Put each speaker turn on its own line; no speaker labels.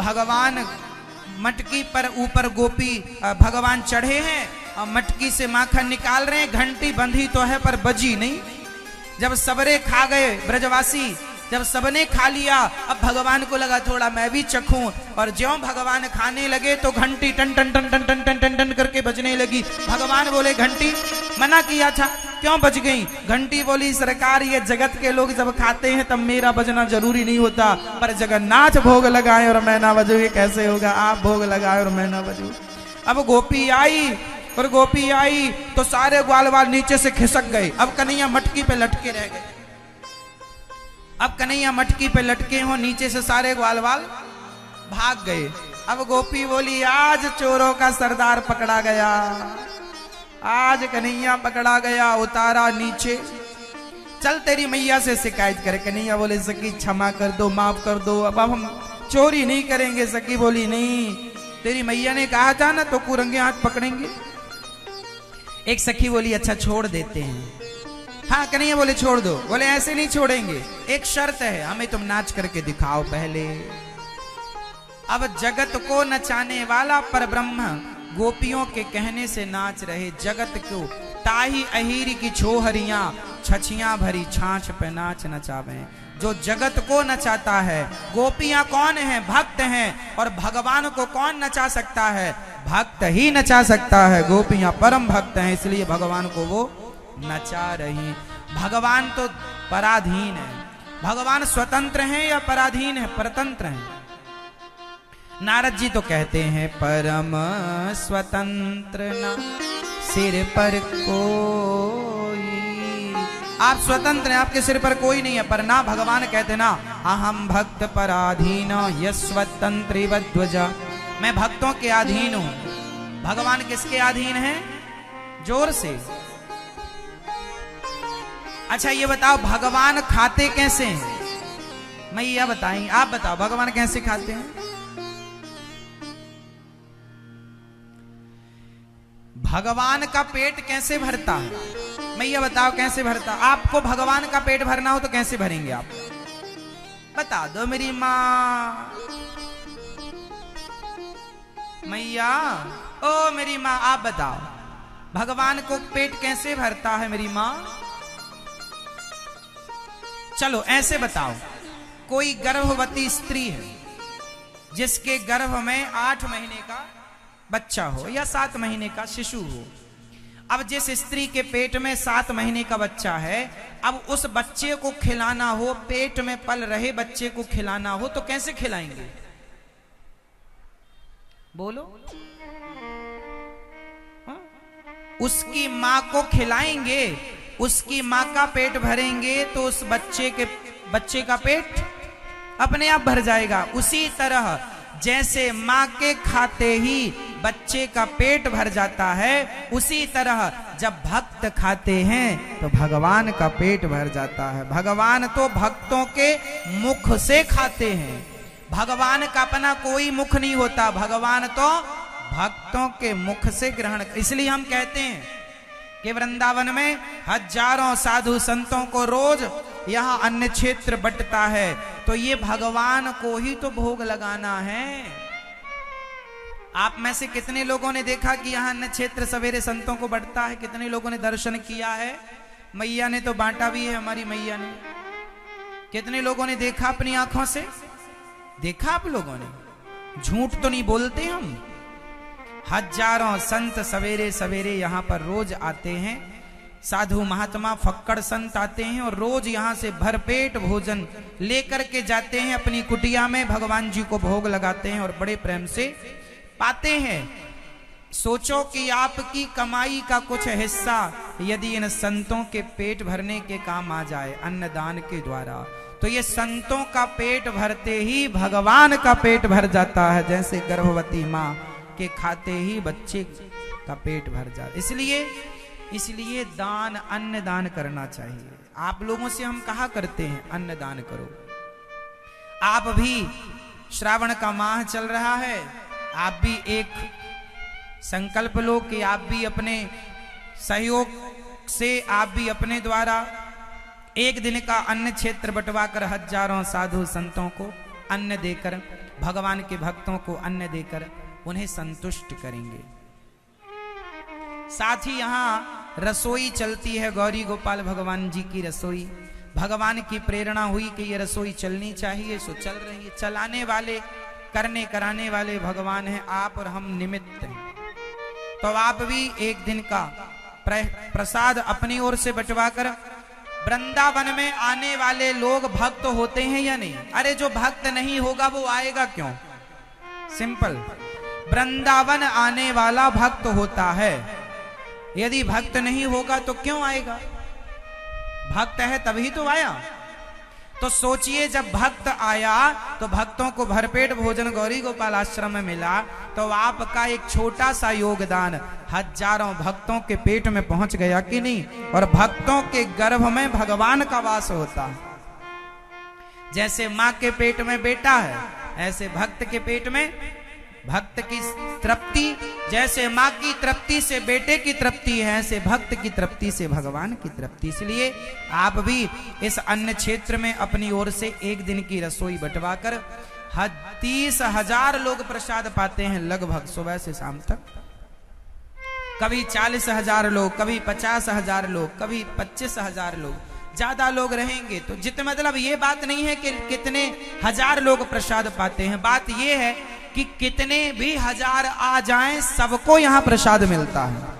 भगवान मटकी पर ऊपर गोपी भगवान चढ़े हैं और मटकी से माखन निकाल रहे हैं। घंटी बंधी तो है पर बजी नहीं। जब सबरे खा गए ब्रजवासी, जब सबने खा लिया, अब भगवान को लगा थोड़ा मैं भी चखूं, और ज्यों भगवान खाने लगे तो घंटी टन टन टन टन टन टन टन टन करके बजने लगी। भगवान बोले घंटी मना किया था, क्यों बज गई? घंटी बोली सरकार ये जगत के लोग जब खाते हैं तब मेरा बजना जरूरी नहीं होता, पर जगन्नाथ भोग लगाए और मैं ना बजू ये कैसे होगा? आप भोग लगाए और मैं ना बजू। अब गोपी आई, और गोपी आई तो सारे ग्वालवाल नीचे से खिसक गए। अब कन्हैया मटकी पे लटके रह गए। अब कन्हैया मटकी पे लटके हो, नीचे से सारे ग्वालवाल भाग गए। अब गोपी बोली आज चोरों का सरदार पकड़ा गया, आज कन्हैया पकड़ा गया, उतारा नीचे, चल तेरी मैया से शिकायत करे। कन्हैया बोले सखी क्षमा कर दो, माफ कर दो, अब हम चोरी नहीं करेंगे। सखी बोली नहीं, तेरी मैया ने कहा था ना तो कुरंगे हाथ पकड़ेंगे। एक सखी बोली अच्छा छोड़ देते हैं। हाँ कन्हैया बोले छोड़ दो। बोले ऐसे नहीं छोड़ेंगे, एक शर्त है, हमें तुम नाच करके दिखाओ पहले। अब जगत को नचाने वाला परब्रह्म गोपियों के कहने से नाच रहे। जगत को ताही अहीर की छोहरियां छछियां भरी छाछ पे नाच नचावे। जो जगत को नचाता है, गोपियां कौन है? भक्त हैं। और भगवान को कौन नचा सकता है? भक्त ही नचा सकता है। गोपियां परम भक्त हैं, इसलिए भगवान को वो नचा रही। भगवान तो पराधीन है। भगवान स्वतंत्र हैं या पराधीन है? परतंत्र हैं। नारद जी तो कहते हैं परम स्वतंत्र ना सिर पर कोई। आप स्वतंत्र हैं, आपके सिर पर कोई नहीं है, पर ना भगवान कहते ना अहम भक्त पराधीन यस्वतंत्री वध्वजा, मैं भक्तों के अधीन हूं। भगवान किसके अधीन है? जोर से। अच्छा ये बताओ भगवान खाते कैसे हैं? मैया बताएं, आप बताओ भगवान कैसे खाते हैं? भगवान का पेट कैसे भरता है? मैया बताओ कैसे भरता? आपको भगवान का पेट भरना हो तो कैसे भरेंगे आप? बता दो मेरी माँ। मैया ओ मेरी माँ आप बताओ भगवान को पेट कैसे भरता है मेरी माँ? चलो ऐसे बताओ, कोई गर्भवती स्त्री है जिसके गर्भ में 8 महीने का बच्चा हो या 7 महीने का शिशु हो। अब जिस स्त्री के पेट में 7 महीने का बच्चा है, अब उस बच्चे को खिलाना हो, पेट में पल रहे बच्चे को खिलाना हो तो कैसे खिलाएंगे? बोलो। हाँ? उसकी मां को खिलाएंगे, उसकी मां का पेट भरेंगे तो उस बच्चे का पेट अपने आप भर जाएगा। उसी तरह जैसे मां के खाते ही बच्चे का पेट भर जाता है, उसी तरह जब भक्त खाते हैं तो भगवान का पेट भर जाता है। भगवान तो भक्तों के मुख से खाते हैं। भगवान का अपना कोई मुख नहीं होता, भगवान तो भक्तों के मुख से ग्रहण। इसलिए हम कहते हैं कि वृंदावन में हजारों साधु संतों को रोज यहाँ अन्य क्षेत्र बंटता है, तो ये भगवान को ही तो भोग लगाना है। आप में से कितने लोगों ने देखा कि यहाँ अन्य क्षेत्र सवेरे संतों को बंटता है? कितने लोगों ने दर्शन किया है? मैया ने तो बांटा भी है, हमारी मैया ने। कितने लोगों ने देखा अपनी आंखों से? देखा आप लोगों ने? झूठ तो नहीं बोलते हम। हजारों संत सवेरे सवेरे यहाँ पर रोज आते हैं। साधु महात्मा फक्कड़ संत आते हैं और रोज यहाँ से भरपेट भोजन लेकर के जाते हैं अपनी कुटिया में, भगवान जी को भोग लगाते हैं और बड़े प्रेम से पाते हैं। सोचो कि आपकी कमाई का कुछ हिस्सा यदि इन संतों के पेट भरने के काम आ जाए अन्नदान के द्वारा, तो ये संतों का पेट भरते ही भगवान का पेट भर जाता है। जैसे गर्भवती माँ के खाते ही बच्चे का पेट भर जाता। इसलिए दान अन्न दान करना चाहिए। आप लोगों से हम कहा करते हैं अन्न दान करो। आप भी श्रावण का माह चल रहा है, आप भी एक संकल्प लो कि आप भी अपने सहयोग से, आप भी अपने द्वारा एक दिन का अन्न क्षेत्र बंटवा कर हजारों साधु संतों को अन्न देकर, भगवान के भक्तों को अन्न देकर उन्हें संतुष्ट करेंगे। साथ ही यहाँ रसोई चलती है, गौरी गोपाल भगवान जी की रसोई। भगवान की प्रेरणा हुई कि ये रसोई चलनी चाहिए, सो चल रही है। चलाने वाले, करने कराने वाले भगवान हैं, आप और हम निमित्त हैं। तो आप भी एक दिन का प्रसाद अपनी ओर से बंटवा कर, वृंदावन में आने वाले लोग भक्त होते हैं या नहीं? अरे जो भक्त नहीं होगा वो आएगा क्यों? सिंपल, वृंदावन आने वाला भक्त होता है, यदि भक्त नहीं होगा तो क्यों आएगा? भक्त है तभी तो आया। तो सोचिए, जब भक्त आया तो भक्तों को भरपेट भोजन गौरी गोपाल आश्रम में मिला, तो आपका एक छोटा सा योगदान हजारों भक्तों के पेट में पहुंच गया कि नहीं? और भक्तों के गर्भ में भगवान का वास होता है। जैसे मां के पेट में बेटा है, ऐसे भक्त के पेट में भक्त की तृप्ति, जैसे मां की तृप्ति से बेटे की तृप्ति है, ऐसे भक्त की तृप्ति से भगवान की तृप्ति। इसलिए आप भी इस अन्न क्षेत्र में अपनी ओर से एक दिन की रसोई बंटवा कर 30,000 लोग प्रसाद पाते हैं लगभग सुबह से शाम तक। कभी 40,000 लोग, कभी 50,000 लोग, कभी 25,000 लोग। ज्यादा लोग रहेंगे तो जितने, मतलब ये बात नहीं है कि कितने हजार लोग प्रसाद पाते हैं, बात ये है कि कितने भी हजार आ जाएं, सबको यहां प्रसाद मिलता है।